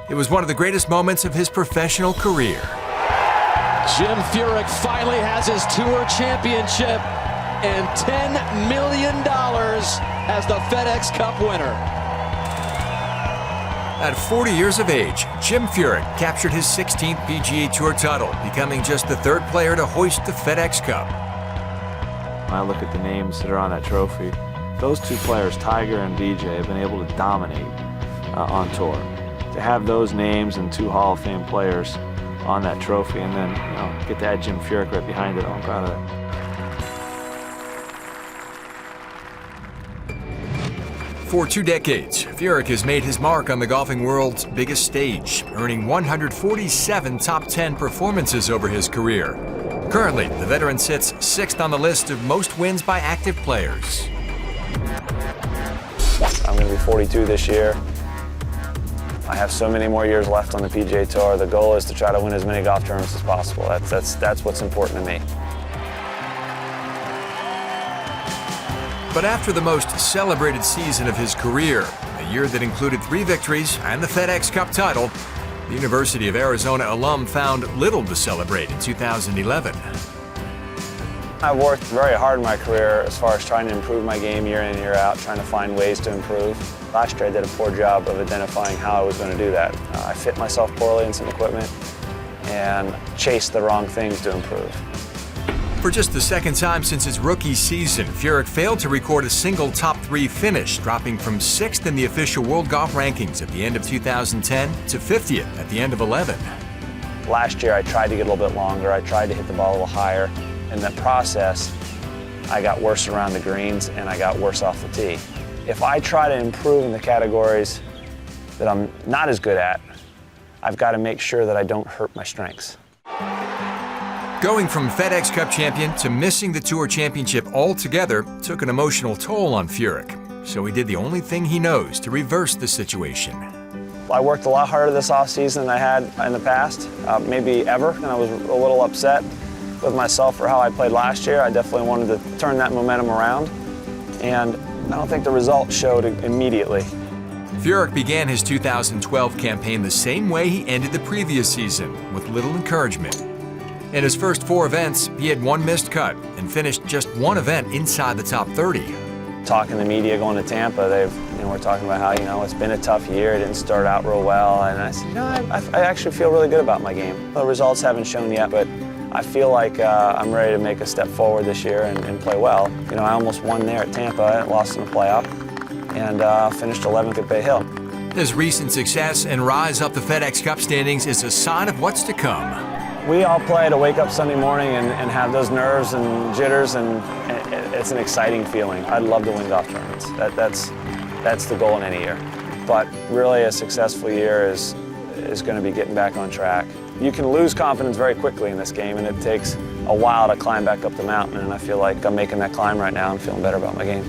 It was one of the greatest moments of his professional career. Jim Furyk finally has his tour championship and $10 million as the FedEx Cup winner. At 40 years of age, Jim Furyk captured his 16th PGA Tour title, becoming just the third player to hoist the FedEx Cup. When I look at the names that are on that trophy, those two players, Tiger and BJ, have been able to dominate on tour. To have those names and two Hall of Fame players on that trophy, and then get to add Jim Furyk right behind it, I'm proud of that. For 2 decades, Furyk has made his mark on the golfing world's biggest stage, earning 147 top 10 performances over his career. Currently, the veteran sits 6th on the list of most wins by active players. I'm going to be 42 this year. I have so many more years left on the PGA Tour. The goal is to try to win as many golf tournaments as possible. That's what's important to me. But after the most celebrated season of his career, a year that included 3 victories and the FedEx Cup title, the University of Arizona alum found little to celebrate in 2011. I've worked very hard in my career as far as trying to improve my game year in and year out, trying to find ways to improve. Last year I did a poor job of identifying how I was going to do that. I fit myself poorly in some equipment and chased the wrong things to improve. For just the second time since his rookie season, Furyk failed to record a single top 3 finish, dropping from 6th in the official World Golf Rankings at the end of 2010 to 50th at the end of 11. Last year I tried to get a little bit longer, I tried to hit the ball a little higher. In that process, I got worse around the greens and I got worse off the tee. If I try to improve in the categories that I'm not as good at, I've got to make sure that I don't hurt my strengths. Going from FedEx Cup champion to missing the Tour Championship altogether took an emotional toll on Furyk, so he did the only thing he knows to reverse the situation. I worked a lot harder this offseason than I had in the past, maybe ever, and I was a little upset with myself for how I played last year. I definitely wanted to turn that momentum around, and I don't think the results showed immediately. Furyk began his 2012 campaign the same way he ended the previous season, with little encouragement. In his first 4 events, he had 1 missed cut and finished just 1 event inside the top 30. Talking to the media going to Tampa, we're talking about how, it's been a tough year, it didn't start out real well, and I said, I actually feel really good about my game. The results haven't shown yet, but I feel like I'm ready to make a step forward this year and play well. I almost won there at Tampa, I lost in the playoff, and finished 11th at Bay Hill. His recent success and rise up the FedEx Cup standings is a sign of what's to come. We all play to wake up Sunday morning and have those nerves and jitters, and it's an exciting feeling. I'd love to win golf tournaments. That's the goal in any year. But really a successful year is going to be getting back on track. You can lose confidence very quickly in this game, and it takes a while to climb back up the mountain, and I feel like I'm making that climb right now and feeling better about my game.